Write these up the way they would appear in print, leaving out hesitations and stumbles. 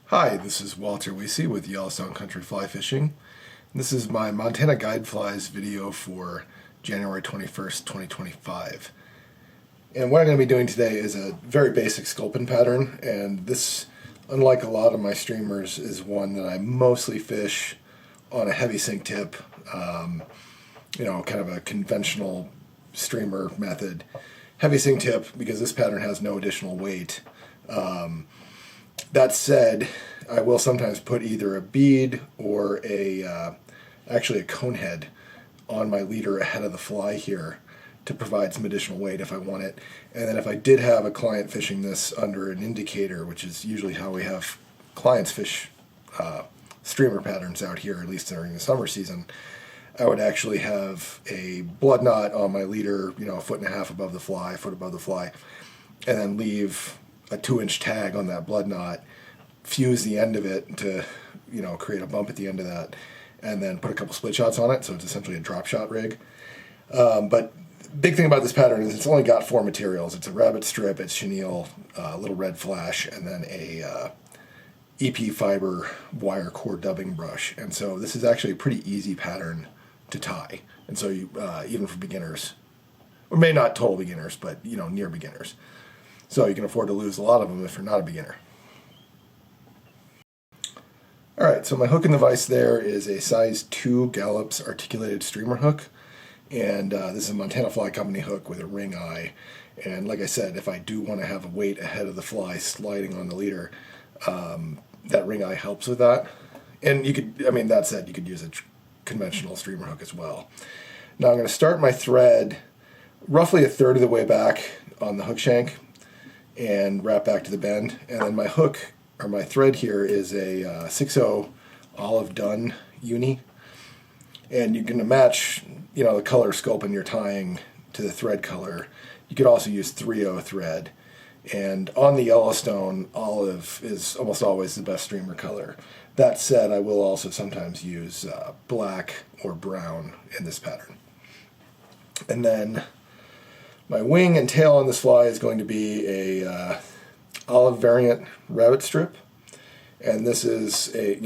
Hi, this is Walter Weesey with Yellowstone Country Fly Fishing. This is my Montana Guide Flies video for January 21st, 2025. And what I'm going to be doing today is a very basic sculpin pattern, and this, unlike a lot of my streamers, is one that I mostly fish on a heavy sink tip, kind of a conventional streamer method. Heavy sink tip because this pattern has no additional weight. That said, I will sometimes put either a bead or actually a cone head on my leader ahead of the fly here to provide some additional weight if I want it. And then if I did have a client fishing this under an indicator, which is usually how we have clients fish streamer patterns out here, at least during the summer season, I would actually have a blood knot on my leader, a foot and a half above the fly, a foot above the fly, and then leave a 2-inch tag on that blood knot, fuse the end of it to, create a bump at the end of that, and then put a couple split shots on it, so it's essentially a drop shot rig. But big thing about this pattern is it's only got 4 materials. It's a rabbit strip, it's chenille, a little red flash, and then a EP fiber wire core dubbing brush. And so this is actually a pretty easy pattern to tie. And so you, even for beginners, or maybe not total beginners, but near beginners. So you can afford to lose a lot of them if you're not a beginner. Alright, so my hook in the vise there is a size 2 Gallops articulated streamer hook. And this is a Montana Fly Company hook with a ring eye. And like I said, if I do want to have a weight ahead of the fly sliding on the leader, that ring eye helps with that. And you could, that said, you could use a conventional streamer hook as well. Now I'm going to start my thread roughly a third of the way back on the hook shank and wrap back to the bend. And then my hook, or my thread here, is a 6/0 olive dun uni. And you're going to match, the color sculpin you're tying to the thread color. You could also use 3/0 thread. And on the Yellowstone, olive is almost always the best streamer color. That said, I will also sometimes use black or brown in this pattern. And then my wing and tail on this fly is going to be a olive variant rabbit strip, and this is a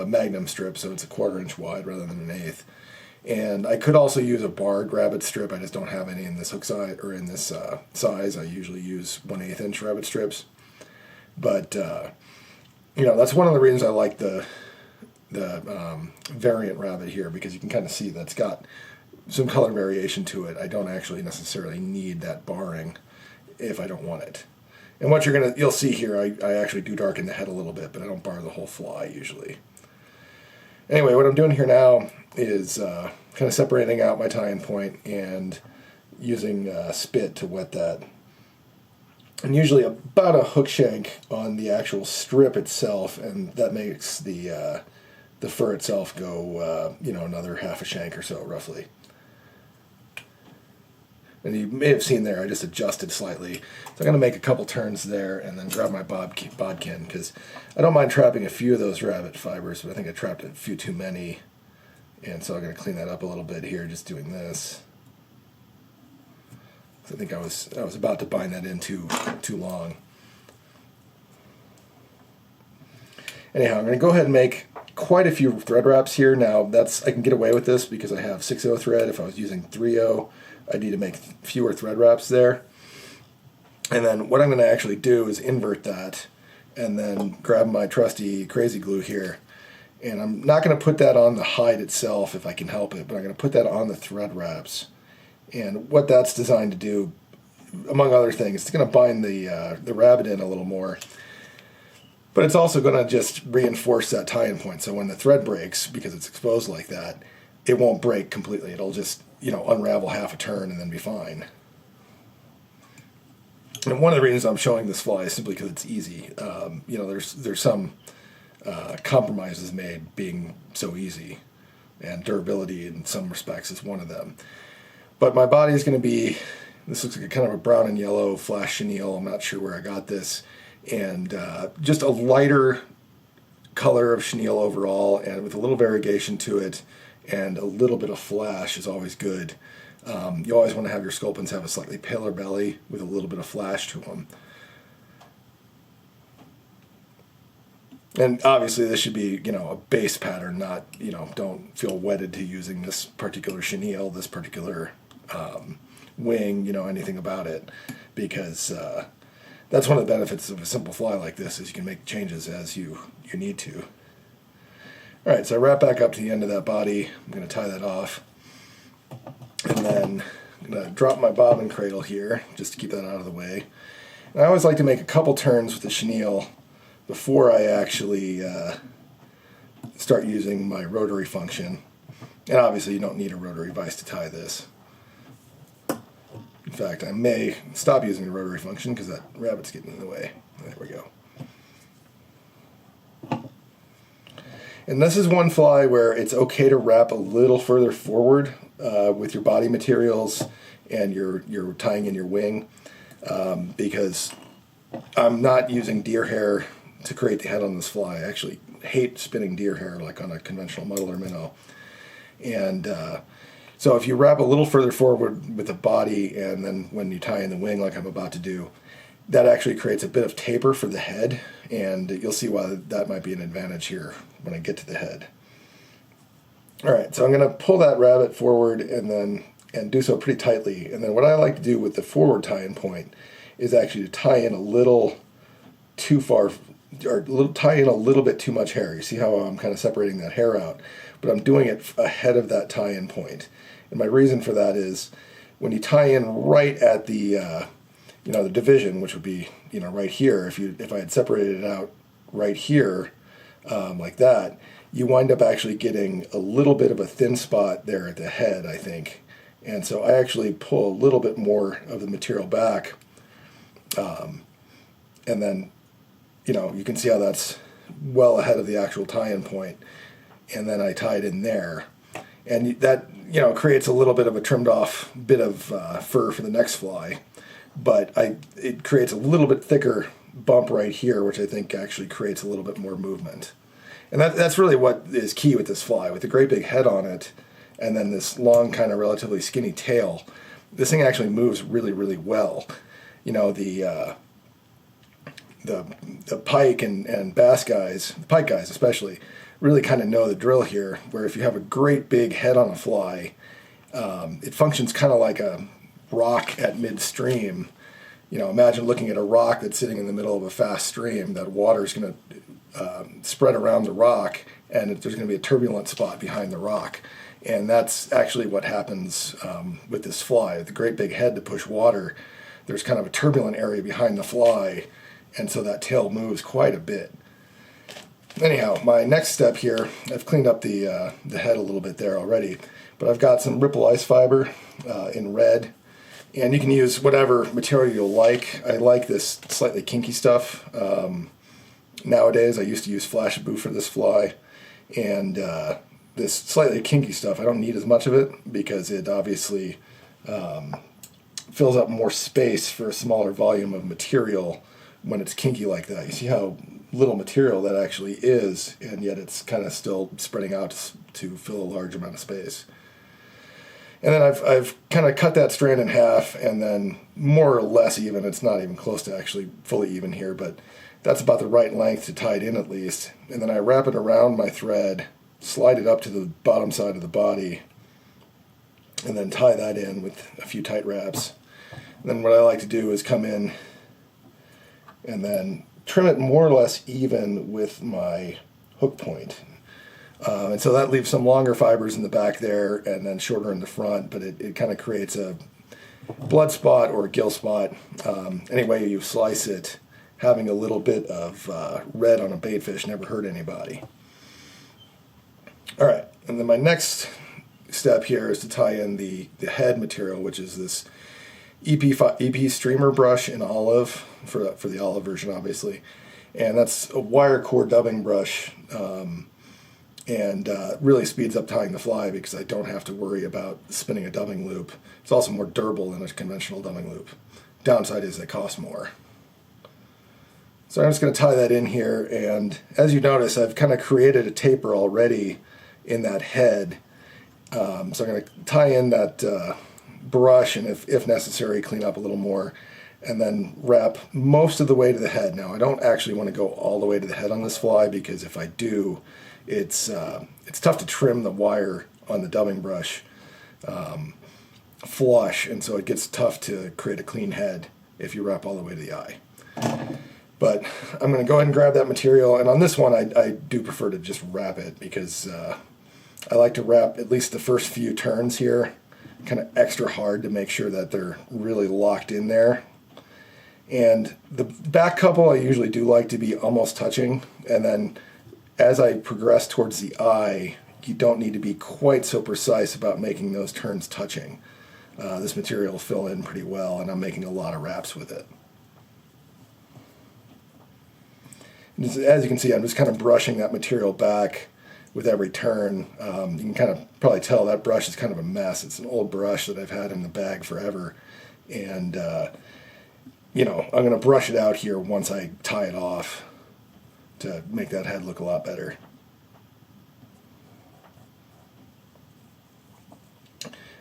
magnum strip, so it's a 1/4 inch wide rather than an 1/8. And I could also use a barred rabbit strip. I just don't have any in this hook size or in this size. I usually use 1/8 inch rabbit strips, but that's one of the reasons I like the variant rabbit here, because you can kind of see that's got some color variation to it. I don't actually necessarily need that barring if I don't want it. And what you'll see here, I actually do darken the head a little bit, but I don't bar the whole fly usually. Anyway, what I'm doing here now is kind of separating out my tie-in point and using spit to wet that. And usually about a hook shank on the actual strip itself, and that makes the fur itself go, another half a shank or so, roughly. And you may have seen there, I just adjusted slightly. So I'm going to make a couple turns there and then grab my bodkin, because I don't mind trapping a few of those rabbit fibers, but I think I trapped a few too many. And so I'm going to clean that up a little bit here, just doing this. So I think I was about to bind that in too long. Anyhow, I'm going to go ahead and make quite a few thread wraps here. Now I can get away with this because I have 6/0 thread. If I was using 3/0, I'd need to make fewer thread wraps there. And then what I'm going to actually do is invert that and then grab my trusty crazy glue here. And I'm not going to put that on the hide itself if I can help it, but I'm going to put that on the thread wraps. And what that's designed to do, among other things, it's going to bind the rabbit in a little more. But it's also going to just reinforce that tie-in point. So when the thread breaks, because it's exposed like that, it won't break completely. It'll just, unravel half a turn and then be fine. And one of the reasons I'm showing this fly is simply because it's easy. There's some compromises made being so easy, and durability in some respects is one of them. But my body is going to be, this looks like a kind of a brown and yellow flash chenille. I'm not sure where I got this. And just a lighter color of chenille overall, and with a little variegation to it, and a little bit of flash is always good. You always want to have your sculpins have a slightly paler belly with a little bit of flash to them. And obviously this should be, a base pattern, not, don't feel wedded to using this particular chenille, this particular wing, anything about it, because that's one of the benefits of a simple fly like this, is you can make changes as you need to. All right, so I wrap back up to the end of that body. I'm going to tie that off, and then I'm going to drop my bobbin cradle here just to keep that out of the way. And I always like to make a couple turns with the chenille before I actually start using my rotary function. And obviously you don't need a rotary vise to tie this. In fact, I may stop using the rotary function because that rabbit's getting in the way. There we go. And this is one fly where it's okay to wrap a little further forward with your body materials and you're tying in your wing, because I'm not using deer hair to create the head on this fly. I actually hate spinning deer hair like on a conventional muddle or minnow. And so if you wrap a little further forward with the body and then when you tie in the wing like I'm about to do, that actually creates a bit of taper for the head, and you'll see why that might be an advantage here when I get to the head. All right, so I'm going to pull that rabbit forward and do so pretty tightly. And then what I like to do with the forward tie-in point is actually to tie in a little too far, or tie in a little bit too much hair. You see how I'm kind of separating that hair out, but I'm doing it ahead of that tie-in point. And my reason for that is when you tie in right at the the division, which would be right here, if I had separated it out right here like that, you wind up actually getting a little bit of a thin spot there at the head, I think. And so I actually pull a little bit more of the material back, and then you can see how that's well ahead of the actual tie-in point, and then I tie it in there, and that creates a little bit of a trimmed off bit of fur for the next fly, but it creates a little bit thicker bump right here, which I think actually creates a little bit more movement. And that's really what is key with this fly. With the great big head on it, and then this long kind of relatively skinny tail, this thing actually moves really, really well. The pike and bass guys, the pike guys especially, really kind of know the drill here, where if you have a great big head on a fly, it functions kind of like a rock at midstream. Imagine looking at a rock that's sitting in the middle of a fast stream. That water is going to spread around the rock, and there's going to be a turbulent spot behind the rock. And that's actually what happens with this fly. The great big head to push water, there's kind of a turbulent area behind the fly, and so that tail moves quite a bit. Anyhow, my next step here, I've cleaned up the head a little bit there already, but I've got some ripple ice fiber in red, and you can use whatever material you'll like. I like this slightly kinky stuff. Nowadays, I used to use flash boo for this fly, and this slightly kinky stuff, I don't need as much of it because it obviously fills up more space for a smaller volume of material when it's kinky like that. You see how little material that actually is, and yet it's kind of still spreading out to fill a large amount of space. And then I've kind of cut that strand in half, and then more or less even, it's not even close to actually fully even here, but that's about the right length to tie it in at least. And then I wrap it around my thread, slide it up to the bottom side of the body, and then tie that in with a few tight wraps. And then what I like to do is come in and then trim it more or less even with my hook point. And so that leaves some longer fibers in the back there and then shorter in the front, but it kind of creates a blood spot or a gill spot. Any way you slice it, having a little bit of red on a baitfish never hurt anybody. All right, and then my next step here is to tie in the head material, which is this EP streamer brush in olive, for the olive version obviously, and that's a wire core dubbing brush, and really speeds up tying the fly because I don't have to worry about spinning a dubbing loop. It's also more durable than a conventional dubbing loop. Downside is they cost more. So I'm just going to tie that in here, and as you notice, I've kind of created a taper already in that head. So I'm going to tie in that brush, and if necessary, clean up a little more. and then wrap most of the way to the head. Now, I don't actually want to go all the way to the head on this fly, because if I do, it's tough to trim the wire on the dubbing brush flush, and so it gets tough to create a clean head if you wrap all the way to the eye. But I'm going to go ahead and grab that material, and on this one I do prefer to just wrap it, because I like to wrap at least the first few turns here kind of extra hard to make sure that they're really locked in there. And the back couple I usually do like to be almost touching, and then as I progress towards the eye, you don't need to be quite so precise about making those turns touching. This material will fill in pretty well, and I'm making a lot of wraps with it. As you can see, I'm just kind of brushing that material back with every turn. You can kind of probably tell that brush is kind of a mess. It's an old brush that I've had in the bag forever. And, you know, I'm going to brush it out here once I tie it off to make that head look a lot better.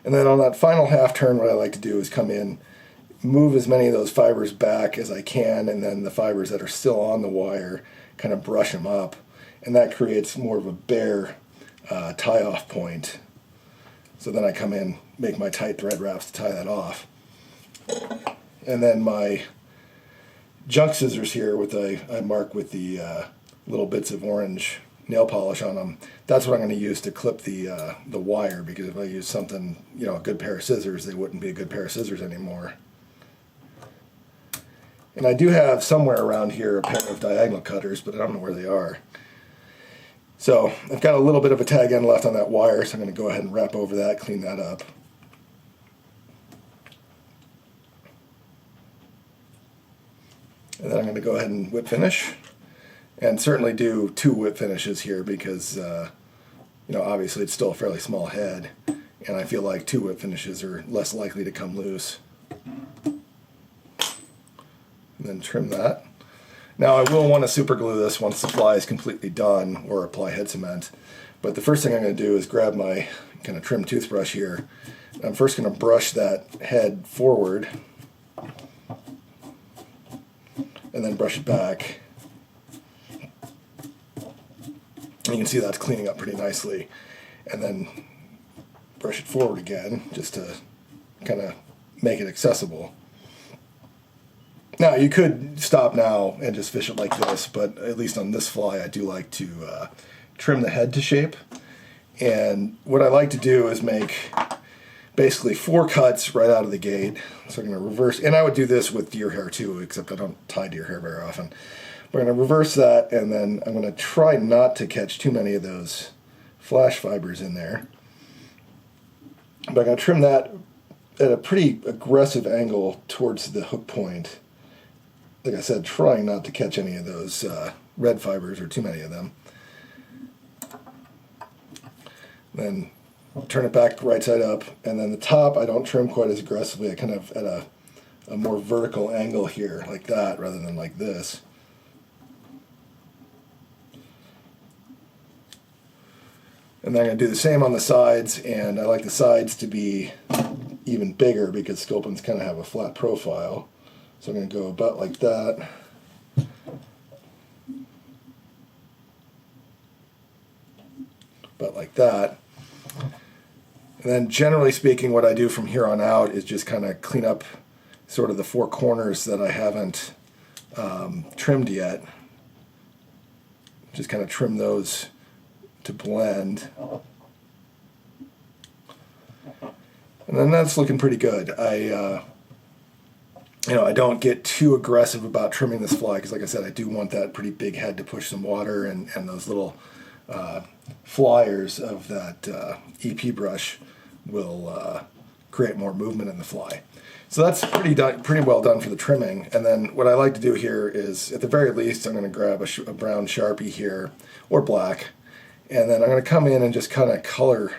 And then on that final half turn, what I like to do is come in, move as many of those fibers back as I can, and then the fibers that are still on the wire, kind of brush them up, and that creates more of a bare tie-off point. So then I come in, make my tight thread wraps to tie that off. And then my junk scissors here, I mark with the little bits of orange nail polish on them. That's what I'm going to use to clip the wire, because if I use something, you know, a good pair of scissors, they wouldn't be a good pair of scissors anymore. And I do have somewhere around here a pair of diagonal cutters, but I don't know where they are. So I've got a little bit of a tag end left on that wire, so I'm going to go ahead and wrap over that, clean that up. And then I'm going to go ahead and whip finish, and certainly do 2 whip finishes here, because you know, obviously it's still a fairly small head, and I feel like 2 whip finishes are less likely to come loose. And then trim that. Now I will want to super glue this once the fly is completely done, or apply head cement. But the first thing I'm going to do is grab my kind of trim toothbrush here. I'm first going to brush that head forward, and then brush it back. And you can see that's cleaning up pretty nicely. And then brush it forward again, just to kind of make it accessible. Now, you could stop now and just fish it like this, but at least on this fly, I do like to trim the head to shape. And what I like to do is make basically 4 cuts right out of the gate. So I'm going to reverse, and I would do this with deer hair too, except I don't tie deer hair very often. We're going to reverse that, and then I'm going to try not to catch too many of those flash fibers in there. But I'm going to trim that at a pretty aggressive angle towards the hook point. Like I said, trying not to catch any of those red fibers, or too many of them. Then turn it back right side up, and then the top I don't trim quite as aggressively. I kind of at a more vertical angle here, like that, rather than like this. And then I'm going to do the same on the sides, and I like the sides to be even bigger because sculpins kind of have a flat profile. So I'm going to go about like that. About like that. And then generally speaking, what I do from here on out is just kind of clean up sort of the 4 corners that I haven't trimmed yet. Just kind of trim those to blend. And then that's looking pretty good. I don't get too aggressive about trimming this fly, because like I said, I do want that pretty big head to push some water, and those little flyers of that EP brush will create more movement in the fly. So that's pretty well done for the trimming. And then what I like to do here is, at the very least, I'm going to grab a brown Sharpie here, or black, and then I'm going to come in and just kind of color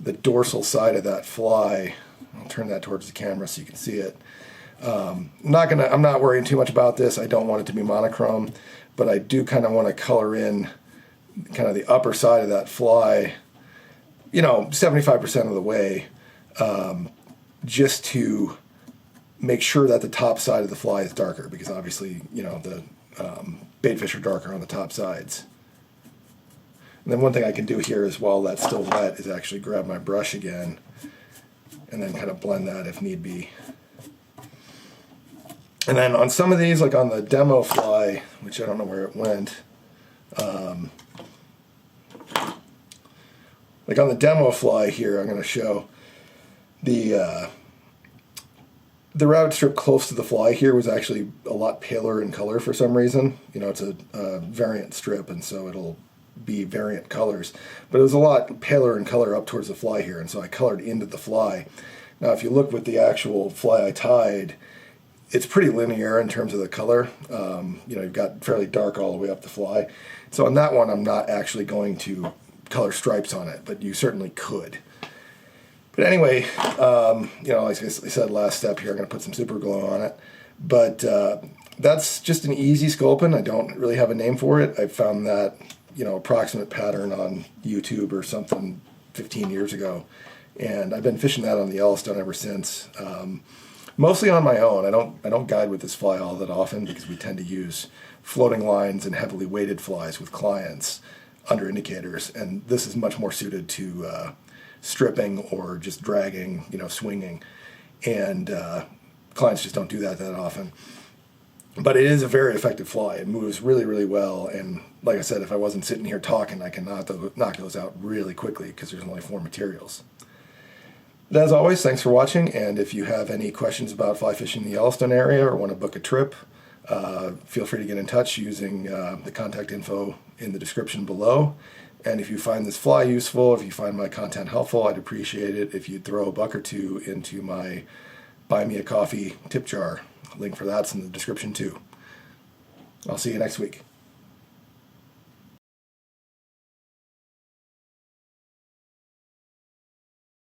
the dorsal side of that fly. I'll turn that towards the camera so you can see it. I'm not worrying too much about this. I don't want it to be monochrome, but I do kind of want to color in kind of the upper side of that fly, 75% of the way, just to make sure that the top side of the fly is darker, because obviously, you know, the baitfish are darker on the top sides. And then one thing I can do here is, while that's still wet, is actually grab my brush again and then kind of blend that if need be. And then on some of these, like on the demo fly, which I don't know where it went, like on the demo fly here, I'm going to show the rabbit strip close to the fly here was actually a lot paler in color for some reason. You know, it's a variant strip, and so it'll be variant colors. But it was a lot paler in color up towards the fly here, and so I colored into the fly. Now, if you look with the actual fly I tied, it's pretty linear in terms of the color. You know, you've got fairly dark all the way up the fly. So on that one, I'm not actually going to color stripes on it, but you certainly could. But anyway, you know, like I said, last step here, I'm going to put some super glue on it. But that's just an easy sculpin. I don't really have a name for it. I found that, you know, approximate pattern on YouTube or something 15 years ago. And I've been fishing that on the Yellowstone ever since. Mostly on my own. I don't guide with this fly all that often, because we tend to use floating lines and heavily weighted flies with clients under indicators, and this is much more suited to stripping or just dragging, you know, swinging, and clients just don't do that often. But it is a very effective fly. It moves really, really well, and like I said, if I wasn't sitting here talking, I can knock those out really quickly, because there's only 4 materials. But as always, thanks for watching, and if you have any questions about fly fishing in the Yellowstone area or want to book a trip, feel free to get in touch using the contact info in the description below. And if you find this fly useful, if you find my content helpful, I'd appreciate it if you'd throw $1 or $2 into my Buy Me a Coffee tip jar. Link for that's in the description too. I'll see you next week.